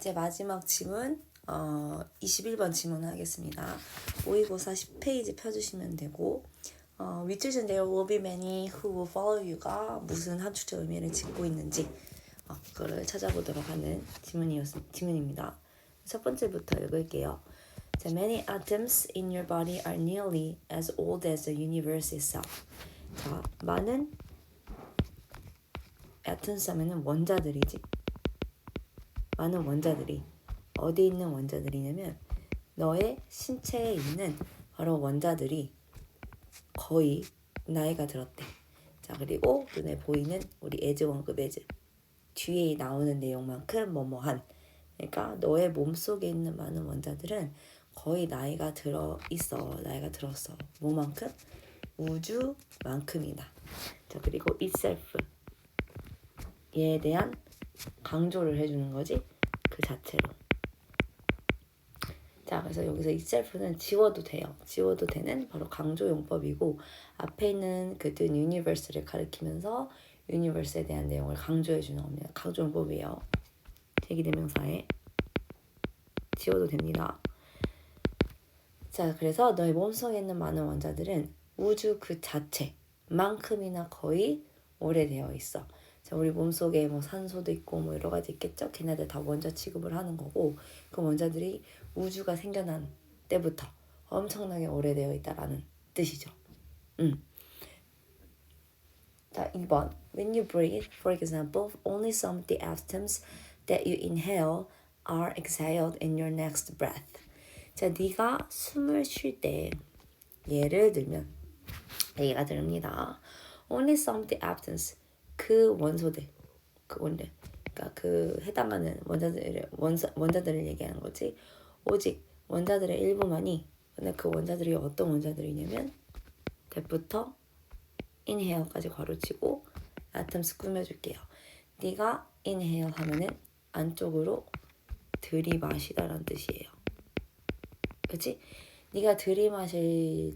이제 마지막 지문 21번 지문 하겠습니다. 모의고사 10페이지 펴주시면 되고 which is there will be many who will follow you가 무슨 함축적 의미를 짓고 있는지 그거를 찾아보도록 하는 지문입니다. 첫 번째부터 읽을게요. The many atoms in your body are nearly as old as the universe itself. 자, 많은 atoms 하면은 원자들이지. 많은 원자들이 어디 있는 원자들이냐면 너의 신체에 있는 바로 원자들이 거의 나이가 들었대. 자, 그리고 눈에 보이는 우리 as 원급 as 뒤에 나오는 내용만큼 뭐뭐한, 그러니까 너의 몸속에 있는 많은 원자들은 거의 나이가 들었어. 뭐만큼? 우주만큼이다. 자, 그리고 itself 얘에 대한 강조를 해주는 거지, 그 자체로. 자, 그래서 여기서 itself는 지워도 돼요. 지워도 되는 바로 강조 용법이고, 앞에 있는 그 universe를 가리키면서 universe에 대한 내용을 강조해주는 겁니다. 강조 용법이에요. 제기대명사에 지워도 됩니다. 자, 그래서 너의 몸속에 있는 많은 원자들은 우주 그 자체만큼이나 거의 오래되어 있어. 자, 우리 몸속에 뭐 산소도 있고 뭐 여러 가지 있겠죠? 걔네들 다 원자 취급을 하는 거고, 그 원자들이 우주가 생겨난 때부터 엄청나게 오래되어 있다라는 뜻이죠. 자, 2번. When you breathe, for example, only some of the atoms that you inhale are exhaled in your next breath. 자, 네가 숨을 쉴 때 예를 들면 얘가 들립니다. Only some of the atoms, 그 원소들, 그러니까 그 해당하는 원자들을 얘기하는 거지. 오직 원자들의 일부만이, 근데 그 원자들이 어떤 원자들이냐면 that부터 inhale까지 괄호치고 atoms 꾸며줄게요. 네가 inhale 하면은 안쪽으로 들이마시다라는 뜻이에요. 그렇지? 네가 들이마시는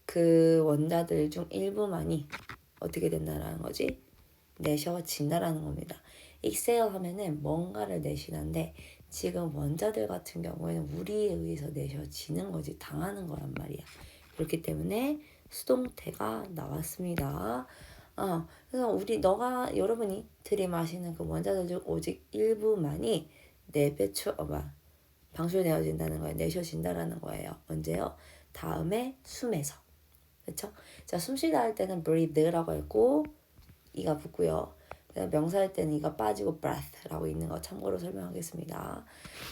그 원자들 중 일부만이 어떻게 된다라는 거지? 내셔진다라는 겁니다. exhale 하면은 뭔가를 내쉬는데, 지금 원자들 같은 경우에는 우리에 의해서 내셔지는 거지, 당하는 거란 말이야. 그렇기 때문에 수동태가 나왔습니다. 그래서 여러분이 들이마시는 그 원자들 중 오직 일부만이 방출되어진다는 거예요. 내셔진다라는 거예요. 언제요? 다음에 숨에서. 그렇죠? 자, 숨쉬다 할 때는 breathe라고 했고 이가 붙고요. 명사할 때는 이가 빠지고 breath라고 있는 거 참고로 설명하겠습니다.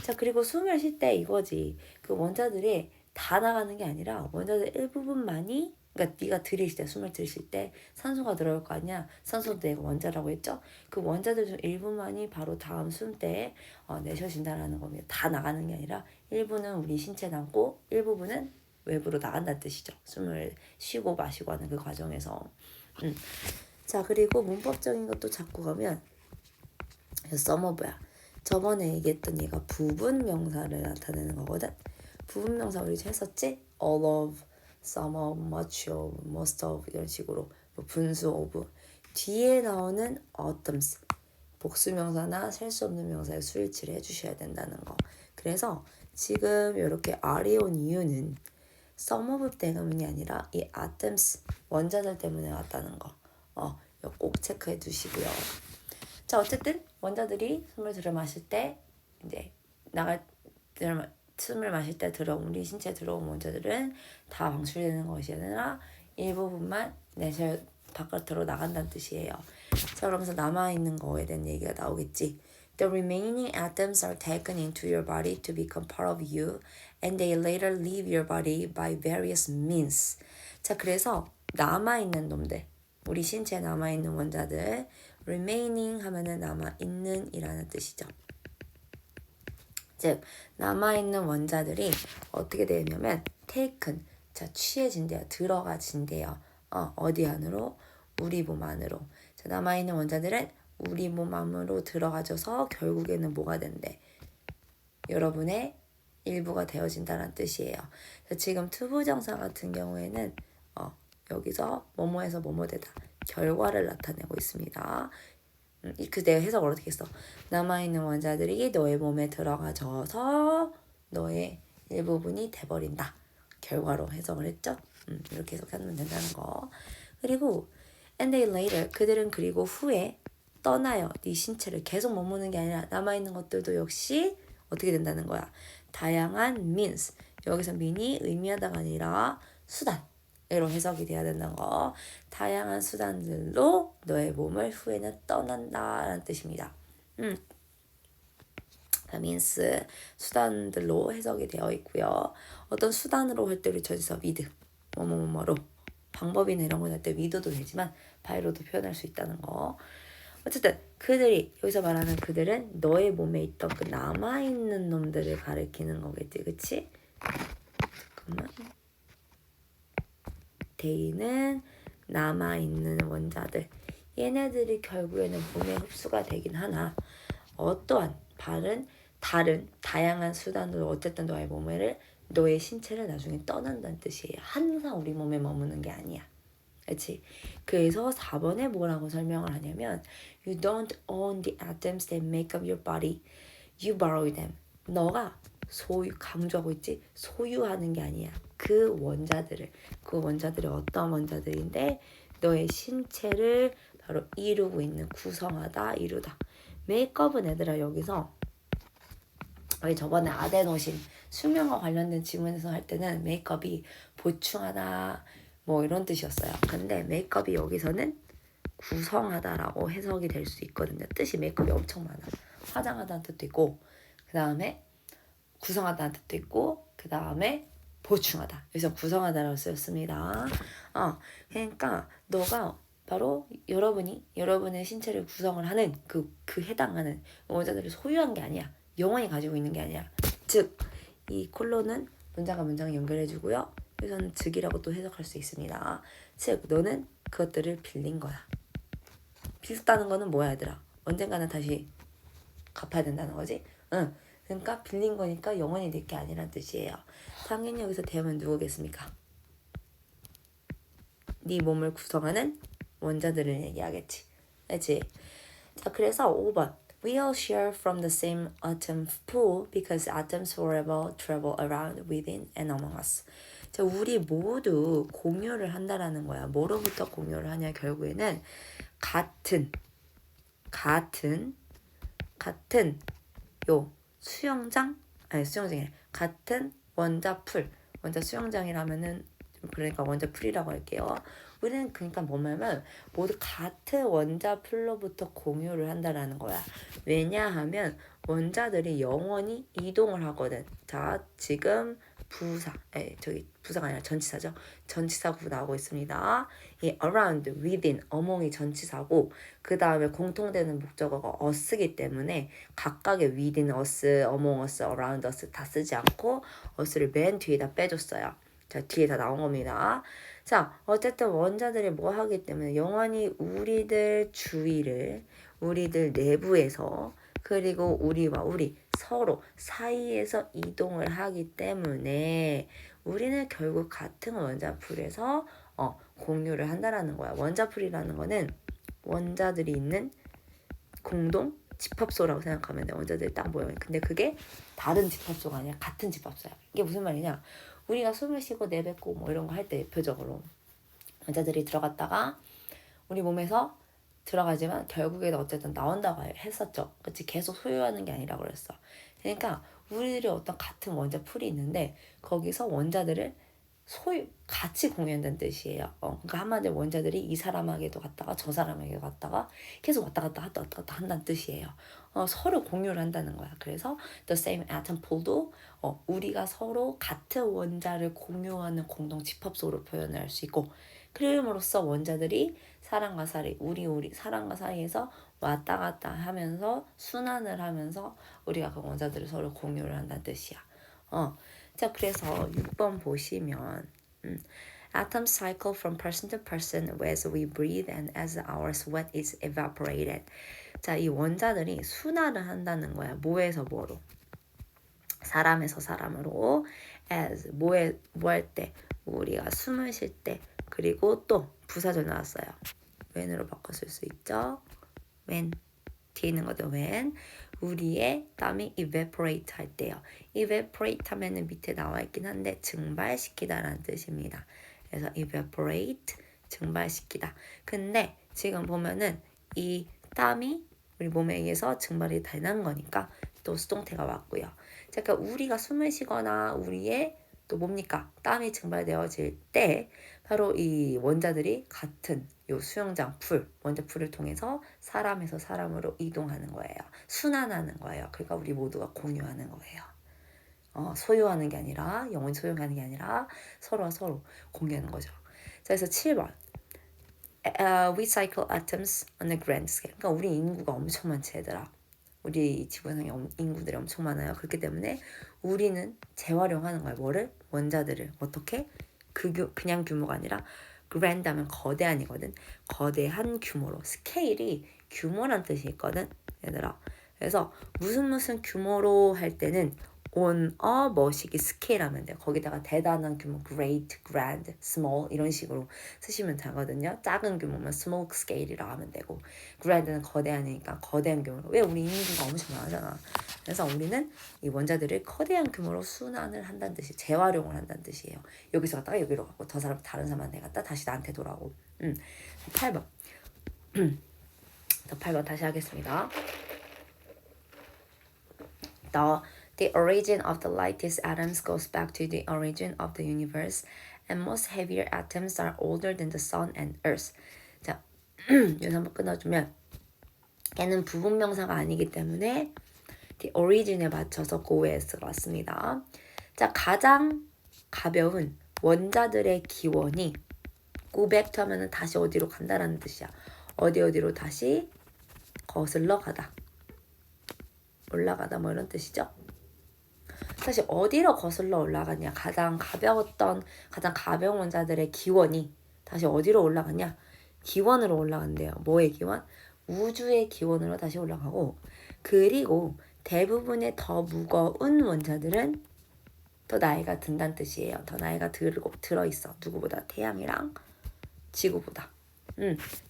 자, 그리고 숨을 쉴 때 이거지. 그 원자들이 다 나가는 게 아니라 원자들 일부분만이, 그러니까 네가 숨을 들이쉴 때 산소가 들어올 거 아니야. 산소도 내가 원자라고 했죠. 그 원자들 중 일부만이 바로 다음 숨 때에 내셔진다라는 겁니다. 다 나가는 게 아니라 일부는 우리 신체에 남고 일부분은 외부로 나간다는 뜻이죠. 숨을 쉬고 마시고 하는 그 과정에서. 자, 그리고 문법적인 것도 잡고 가면 써머브야. 저번에 얘기했던 얘가 부분 명사를 나타내는 거거든. 부분 명사 우리 했었지? all of, some of, much of, most of 이런 식으로 분수 of. 뒤에 나오는 atoms, 복수명사나 셀 수 없는 명사에 수일치를 해주셔야 된다는 거. 그래서 지금 이렇게 R이 온 이유는 some of 때문이 아니라 이 atoms, 원자들 때문에 왔다는 거. 이거 꼭 체크해 두시고요. 자, 어쨌든 원자들이 숨을 들이마실 때 이제 숨을 마실 때 우리 신체에 들어온 원자들은 다 방출되는 것이 아니라 일부분만 바깥으로 나간다는 뜻이에요. 자, 그러면서 남아있는 거에 대한 얘기가 나오겠지. The remaining atoms are taken into your body to become part of you, and they later leave your body by various means. 자, 그래서 남아있는 놈들, 우리 신체에 남아있는 원자들, remaining 하면은 남아있는 이라는 뜻이죠. 즉, 남아있는 원자들이 어떻게 되냐면 taken, 자, 취해진대요. 들어가진대요. 어디 안으로? 우리 몸 안으로. 자, 남아있는 원자들은 우리 몸 안으로 들어가져서 결국에는 뭐가 된대? 여러분의 일부가 되어진다는 뜻이에요. 자, 지금 투부정사 같은 경우에는 여기서 뭐뭐에서 뭐뭐 되다 결과를 나타내고 있습니다. 내가 해석을 어떻게 했어? 남아있는 원자들이 너의 몸에 들어가져서 너의 일부분이 돼버린다. 결과로 해석을 했죠? 이렇게 해석하면 된다는 거. 그리고 and they later 그들은 그리고 후에 떠나요. 네 신체를 계속 머무는 게 아니라 남아있는 것들도 역시 어떻게 된다는 거야. 다양한 means 여기서 mean이 의미하다가 아니라 수단으로 해석이 돼야 된다는 거. 다양한 수단들로 너의 몸을 후에는 떠난다라는 뜻입니다. means 수단들로 해석이 되어 있고요. 어떤 수단으로 할 때 우리 전치사 with 뭐뭐뭐로 방법이나 이런 거 할 때 with도 되지만 by로도 표현할 수 있다는 거. 어쨌든 그들이 여기서 말하는 그들은 너의 몸에 있던 그 남아있는 놈들을 가리키는 거겠지, 그치? 잠깐만. they는 남아있는 원자들. 얘네들이 결국에는 몸에 흡수가 되긴 하나 어떠한 다른 다양한 수단으로 어쨌든 너의 신체를 나중에 떠난다는 뜻이에요. 항상 우리 몸에 머무는 게 아니야. 그렇지? 그래서 4번에 뭐라고 설명을 하냐면 You don't own the atoms that make up your body. You borrow them. 너가 강조하고 있지? 소유하는 게 아니야. 그 원자들이 어떤 원자들인데 너의 신체를 바로 이루고 있는 이루다. 메이크업은 얘들아 여기서 우리 저번에 아데노신 수면과 관련된 지문에서 할 때는 메이크업이 보충하다 뭐 이런 뜻이었어요. 근데 메이크업이 여기서는 구성하다라고 해석이 될 수 있거든요. 뜻이 메이크업이 엄청 많아. 화장하다는 뜻도 있고 그 다음에 구성하다는 뜻도 있고 그 다음에 보충하다. 그래서 구성하다라고 쓰였습니다. 그러니까 너가 바로 여러분의 신체를 구성을 하는 그 해당하는 원자들을 소유한 게 아니야. 영원히 가지고 있는 게 아니야. 즉, 이 콜론은 문장과 문장을 연결해주고요. 여기서는 즉이라고 또 해석할 수 있습니다. 즉, 너는 그것들을 빌린 거야. 빌렸다는 거는 뭐야, 얘들아? 언젠가는 다시 갚아야 된다는 거지? 그러니까 빌린 거니까 영원히 내 게 아니란 뜻이에요. 당연히 여기서 대하면 누구겠습니까? 네 몸을 구성하는 원자들을 얘기하겠지. 그렇지? 자, 그래서 5번. We all share from the same atom pool because atoms forever travel around within and among us. 자, 우리 모두 공유를 한다라는 거야. 뭐로부터 공유를 하냐 결국에는 같은 수영장이 같은 원자 수영장이라면은 그러니까 원자 풀이라고 할게요. 우리는 그러니까 뭐냐면 모두 같은 원자 풀로부터 공유를 한다라는 거야. 왜냐하면 원자들이 영원히 이동을 하거든. 자, 지금 부사가 아니라 전치사죠. 전치사구 나오고 있습니다. 이 around, within, among이 전치사고 그 다음에 공통되는 목적어가 us이기 때문에 각각의 within us, among us, around us 다 쓰지 않고 us를 맨 뒤에다 빼줬어요. 자, 뒤에 다 나온 겁니다. 자, 어쨌든 원자들이 뭐 하기 때문에 영원히 우리들 내부에서 그리고 우리와 우리 서로 사이에서 이동을 하기 때문에 우리는 결국 같은 원자풀에서 공유를 한다라는 거야. 원자풀이라는 거는 원자들이 있는 공동 집합소라고 생각하면 돼. 원자들이 딱 모여. 근데 그게 다른 집합소가 아니라 같은 집합소야. 이게 무슨 말이냐? 우리가 숨을 쉬고 내뱉고 뭐 이런 거 할 때 대표적으로 원자들이 들어갔다가 우리 몸에서 들어가지만 결국에는 어쨌든 나온다고 했었죠. 그치? 계속 소유하는 게 아니라 그랬어. 그러니까 우리들이 어떤 같은 원자 풀이 있는데 거기서 원자들을 같이 공유한다는 뜻이에요. 그러니까 한마디로 원자들이 이 사람에게도 갔다가 저 사람에게도 갔다가 계속 왔다 갔다 한다는 뜻이에요. 서로 공유를 한다는 거야. 그래서 the same atom pool도 우리가 서로 같은 원자를 공유하는 공동 집합소로 표현할 수 있고 그럼으로써 원자들이 사람과 사이에서 왔다 갔다 하면서 순환을 하면서 우리가 그 원자들을 서로 공유를 한다는 뜻이야. 자, 그래서 6번 보시면 Atoms cycle from person to person as we breathe and as our sweat is evaporated. 자, 이 원자들이 순환을 한다는 거야. 뭐에서 뭐로? 사람에서 사람으로 as 뭐 할 때? 우리가 숨을 쉴 때. 그리고 또 부사절 나왔어요. when으로 바꿔 쓸 수 있죠. when 뒤에 있는 것도 when 우리의 땀이 evaporate 할 때요. evaporate 하면은 밑에 나와 있긴 한데 증발시키다라는 뜻입니다. 그래서 evaporate 증발시키다. 근데 지금 보면은 이 땀이 우리 몸에 의해서 증발이 되는 거니까 또 수동태가 왔고요. 자, 그러니까 우리가 숨을 쉬거나 우리의 또 뭡니까? 땀이 증발되어질 때 바로 이 원자들이 같은 요 수영장 풀, 원자 풀을 통해서 사람에서 사람으로 이동하는 거예요. 순환하는 거예요. 그러니까 우리 모두가 공유하는 거예요. 소유하는 게 아니라 영원히 소유하는 게 아니라 서로가 서로 공유하는 거죠. 자, 그래서 7번. We cycle atoms on a grand scale. 그러니까 우리 인구가 엄청 많지 얘들아. 우리 지구상에 인구들이 엄청 많아요. 그렇기 때문에 우리는 재활용하는 거예요. 뭐를? 원자들을. 어떻게? 그냥 규모가 아니라 grand 하면 거대한이거든. 거대한 규모로. 스케일이 규모란 뜻이 있거든. 얘들아. 그래서 무슨 규모로 할 때는 on a 뭐식이 스케일 하면 돼요. 거기다가 대단한 규모, great, grand, small 이런 식으로 쓰시면 되거든요. 작은 규모면 small scale이라고 하면 되고 grand는 거대하니까 거대한 규모로. 왜? 우리 인구가 엄청 많아잖아. 그래서 우리는 이 원자들을 거대한 규모로 순환을 한다는 뜻이 재활용을 한다는 뜻이에요. 여기서 갔다가 여기로 가고 다른 사람한테 갔다 다시 나한테 돌아오고 8번 8번 다시 하겠습니다. The origin of the lightest atoms goes back to the origin of the universe, and most heavier atoms are older than the sun and earth. 자, 여기서 한번 끊어주면 얘는 부분명사가 아니기 때문에 the origin에 맞춰서 goes가 왔습니다. 자, 가장 가벼운 원자들의 기원이 go back to 하면은 다시 어디로 간다라는 뜻이야. 어디로 다시 거슬러 가다. 올라가다 뭐 이런 뜻이죠. 사실 어디로 거슬러 올라가냐. 가장 가벼운 원자들의 기원이 다시 어디로 올라가냐. 기원으로 올라간대요. 뭐의 기원? 우주의 기원으로 다시 올라가고 그리고 대부분의 더 무거운 원자들은 더 나이가 든다는 뜻이에요. 더 나이가 들어있어. 누구보다? 태양이랑 지구보다.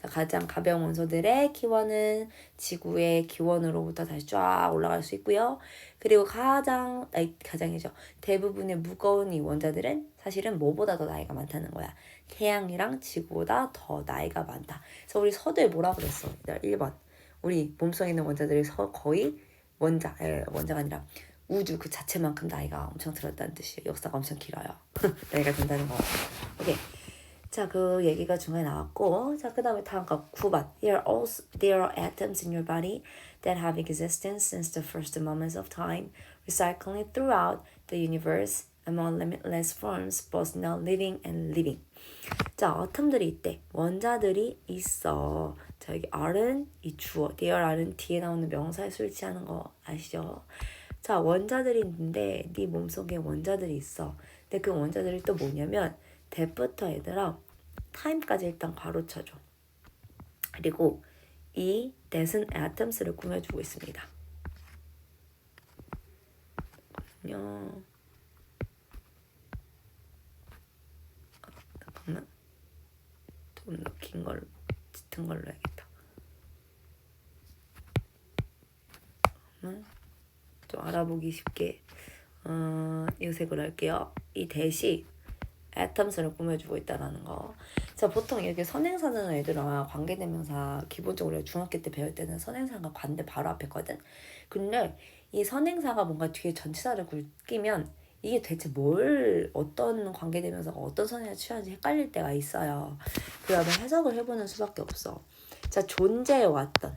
가장 가벼운 원소들의 기원은 지구의 기원으로부터 다시 쫙 올라갈 수 있고요. 그리고 가장이죠. 대부분의 무거운 이 원자들은 사실은 뭐보다 더 나이가 많다는 거야. 태양이랑 지구보다 더 나이가 많다. 그래서 우리 서두에 뭐라 그랬어? 1번. 우리 몸속에 있는 원자들이 거의 원자가 아니라 우주 그 자체만큼 나이가 엄청 들었다는 뜻이에요. 역사가 엄청 길어요. 나이가 든다는 거. 오케이. 자, 그 얘기가 중간에 나왔고, 자, 그 다음에 다음 거 9번. There are atoms in your body that have existence since the first moments of time, recycling throughout the universe among limitless forms, both now living and living. 자, 아톰들이 있대. 원자들이 있어. 자, 여기 R은 이 주어, there R은 뒤에 나오는 명사에 술취하는 거 아시죠? 자, 원자들이 있는데 네 몸속에 원자들이 있어. 근데 그 원자들이 또 뭐냐면 that부터 얘들아 time까지 일단 괄호쳐줘. 그리고 이 that은 atoms를 꾸며주고 있습니다. 잠깐만. 좀 더 긴 걸로, 짙은 걸로 해야겠다. 좀 알아보기 쉽게 이 색으로 할게요. 이 that이 atoms를 꾸며주고 있다는 거. 자, 보통 이렇게 선행사는 애들아 관계대명사 기본적으로 중학교 때 배울 때는 선행사가 관대 바로 앞에 있거든. 근데 이 선행사가 뭔가 뒤에 전치사를 끼면 이게 대체 어떤 관계대명사가 어떤 선행을 취하는지 헷갈릴 때가 있어요. 그러면 해석을 해보는 수밖에 없어. 자, 존재해 왔던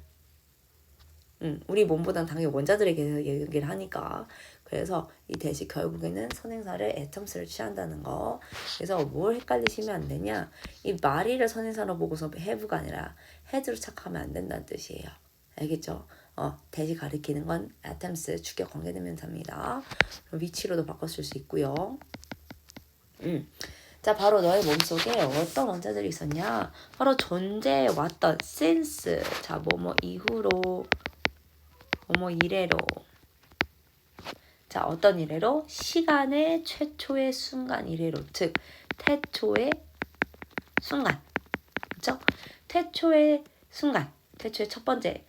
우리 몸보다는 당연히 원자들에게 얘기를 하니까 그래서 이 대시 결국에는 선행사를 atoms를 취한다는 거. 그래서 뭘 헷갈리시면 안 되냐. 이 마리를 선행사로 보고서 have가 아니라 had로 착하면 안 된다는 뜻이에요. 알겠죠? 대시 가리키는 건 atoms 주격 관계대명사입니다. 위치로도 바꿨을 수 있고요. 자, 바로 너의 몸속에 어떤 원자들이 있었냐? 바로 존재해왔던 since. 자, 뭐뭐 이후로 뭐뭐 이래로. 자, 어떤 이래로? 시간의 최초의 순간 이래로. 즉, 태초의 순간. 그렇죠? 태초의 순간. 태초의 첫 번째.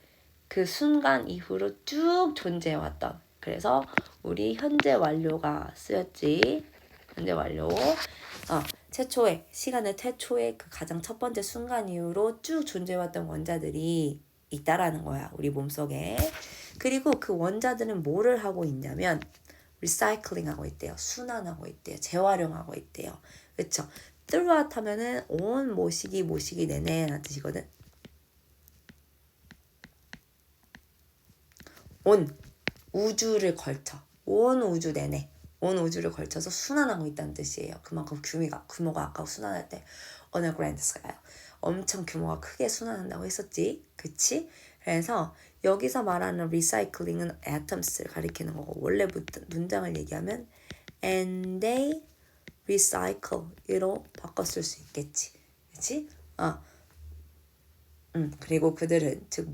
그 순간 이후로 쭉 존재해왔던. 그래서 우리 현재 완료가 쓰였지. 현재 완료. 최초의 시간의 최초의 그 가장 첫 번째 순간 이후로 쭉 존재해왔던 원자들이 있다라는 거야. 우리 몸속에. 그리고 그 원자들은 뭐를 하고 있냐면 리사이클링 하고 있대요. 순환하고 있대요. 재활용하고 있대요. 그쵸? throughout 하면은 온 모시기 내내 라는 뜻이거든. 온 우주를 걸쳐. 온 우주 내내. 온 우주를 걸쳐서 순환하고 있다는 뜻이에요. 그만큼 규모가 아까 순환할 때 on a grand scale. 엄청 규모가 크게 순환한다고 했었지. 그치? 그래서 여기서 말하는 recycling은 atoms를 가리키는 거고 원래부터 문장을 얘기하면 and they recycle 이로 바꿨을 수 있겠지. 그치? 그리고 그들은 즉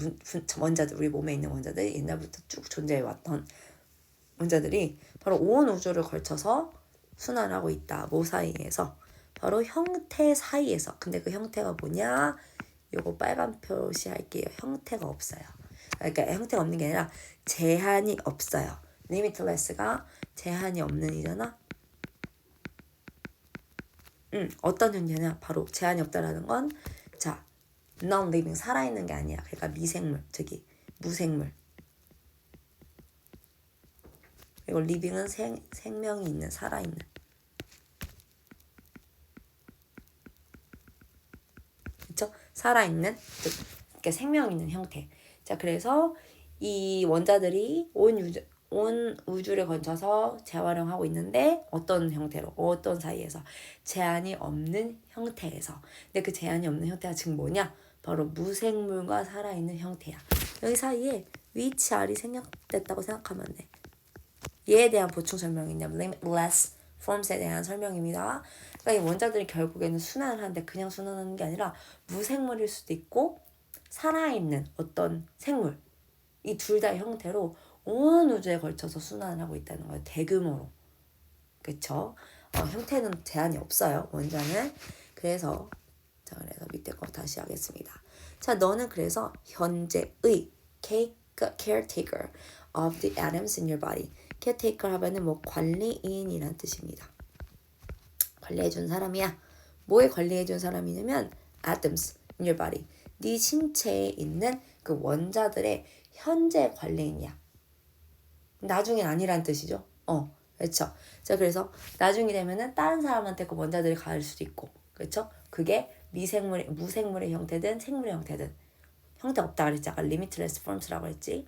원자들 우리 몸에 있는 원자들 옛날부터 쭉 존재해왔던 원자들이 바로 온 우주를 걸쳐서 순환하고 있다. 뭐 사이에서? 바로 형태 사이에서. 근데 그 형태가 뭐냐? 요거 빨간 표시할게요. 형태가 없어요. 그러니까 형태가 없는 게 아니라 제한이 없어요. limitless가 제한이 없는 이잖아. 어떤 형태냐? 바로 제한이 없다라는 건 자, non-living 살아있는 게 아니야. 그러니까 미생물, 무생물. 그리고 living은 생명이 있는, 살아있는. 그쵸? 살아있는, 즉, 이렇게 생명 있는 형태. 자, 그래서 이 원자들이 온 우주를 거쳐서 재활용하고 있는데 어떤 형태로, 어떤 사이에서 제한이 없는 형태에서. 근데 그 제한이 없는 형태가 지금 뭐냐? 바로 무생물과 살아있는 형태야. 여기 사이에 위치알이 생략됐다고 생각하면 돼. 얘에 대한 보충 설명이냐, limitless forms에 대한 설명입니다. 그러니까 이 원자들이 결국에는 순환을 하는데 그냥 순환하는 게 아니라 무생물일 수도 있고 살아있는 어떤 생물 이 둘 다 형태로 온 우주에 걸쳐서 순환을 하고 있다는 거예요. 대규모로. 그쵸? 형태는 제한이 없어요. 원자는. 그래서 밑에 거 다시 하겠습니다. 자, 너는 그래서 현재의 caretaker of the atoms in your body. caretaker 하면은 뭐 관리인이란 뜻입니다. 관리해준 사람이야. 뭐에 관리해준 사람이냐면 atoms in your body. 네 신체에 있는 그 원자들의 현재 관리인이야. 나중엔 아니란 뜻이죠. 그렇죠. 자, 그래서 나중이 되면은 다른 사람한테 그 원자들이 갈 수도 있고, 그렇죠? 그게 무생물의 형태든 생물의 형태든 형태 없다 그랬지. 아까 limitless forms라고 했지.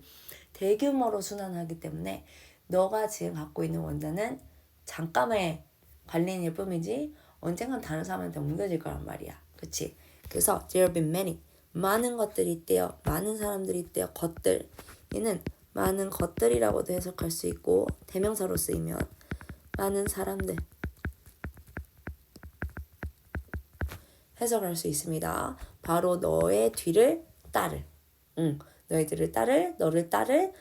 대규모로 순환하기 때문에 너가 지금 갖고 있는 원자는 잠깐의 관리인일 뿐이지 언젠간 다른 사람한테 옮겨질 거란 말이야. 그렇지? 그래서 there have been many 많은 것들이 있대요. 많은 사람들이 있대요. 것들. 얘는 많은 것들이라고도 해석할 수 있고 대명사로 쓰이면 많은 사람들 해석할 수 있습니다. 바로 너의 뒤를 따를. 너를 따를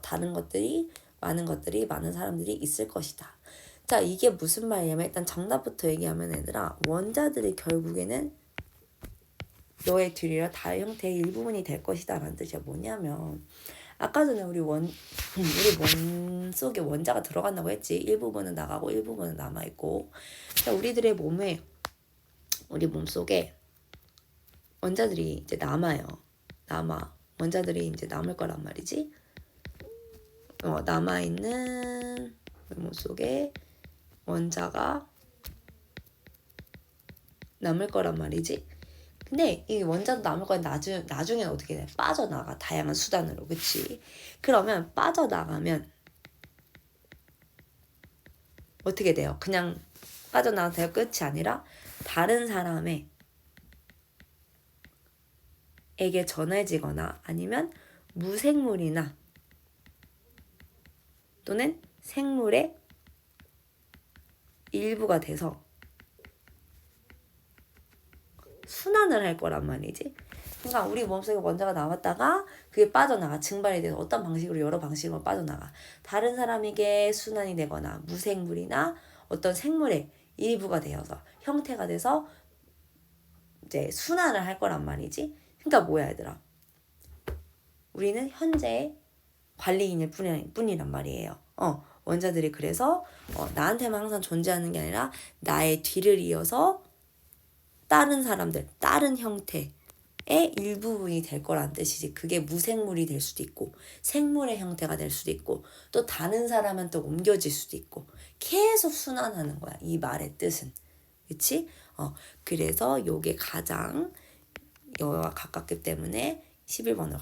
다른 것들이 많은 사람들이 있을 것이다. 자, 이게 무슨 말이냐면 일단 정답부터 얘기하면 얘들아 원자들이 결국에는 너의 뒤리라 다의 형태의 일부분이 될 것이다 라는 뜻이야. 뭐냐면 아까 전에 우리 몸 속에 원자가 들어간다고 했지. 일부분은 나가고 일부분은 남아있고. 자, 우리 몸 속에 원자들이 이제 남아요. 원자들이 이제 남을 거란 말이지. 남아있는 몸 속에 원자가 남을 거란 말이지. 근데 이 원자도 남을 거야. 나중에 어떻게 돼? 빠져나가. 다양한 수단으로. 그치? 그러면 빠져나가면 어떻게 돼요? 그냥 빠져나가도 끝이 아니라 다른 사람에게 전해지거나 아니면 무생물이나 또는 생물의 일부가 돼서 순환을 할 거란 말이지. 그러니까 우리 몸속에 원자가 나왔다가 그게 빠져나가. 증발이 돼서 어떤 방식으로 여러 방식으로 빠져나가. 다른 사람에게 순환이 되거나 무생물이나 어떤 생물의 일부가 되어서 형태가 돼서 이제 순환을 할 거란 말이지. 그러니까 뭐야 얘들아. 우리는 현재 관리인일 뿐이란 말이에요. 원자들이 그래서 나한테만 항상 존재하는 게 아니라 나의 뒤를 이어서 다른 사람들, 다른 형태의 일부분이 될 거란 뜻이지. 그게 무생물이 될 수도 있고 생물의 형태가 될 수도 있고 또 다른 사람한테 옮겨질 수도 있고 계속 순환하는 거야. 이 말의 뜻은. 그치? 그래서 요게 가장 여와 가깝기 때문에 11번으로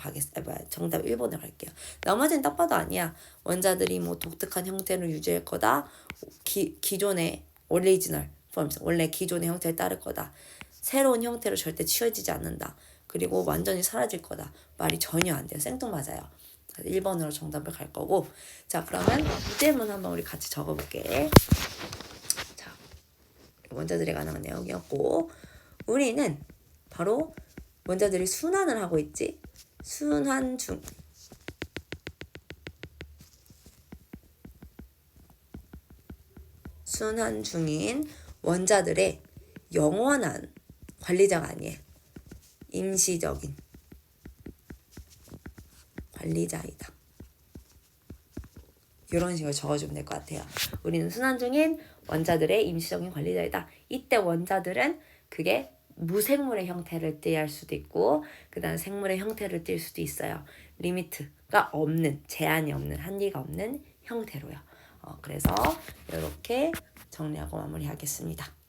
정답 1번으로 갈게요. 나머지는 딱 봐도 아니야. 원자들이 뭐 독특한 형태를 유지할 거다. 기존의 오리지널 forms, 원래 기존의 형태를 따를 거다. 새로운 형태로 절대 치워지지 않는다. 그리고 완전히 사라질 거다. 말이 전혀 안 돼요. 생뚱맞아요. 1번으로 정답을 갈 거고. 자, 그러면 문제문 한번 우리 같이 적어볼게. 자, 원자들에 관한 내용이었고 우리는 바로 원자들이 순환을 하고 있지. 순환 중인 원자들의 영원한 관리자가 아니에요. 임시적인 관리자이다. 이런 식으로 적어주면 될 것 같아요. 우리는 순환 중인 원자들의 임시적인 관리자이다. 이때 원자들은 그게 무생물의 형태를 띠할 수도 있고 그 다음 생물의 형태를 띌 수도 있어요. 리미트가 없는, 제한이 없는, 한계가 없는 형태로요. 그래서 이렇게 정리하고 마무리하겠습니다.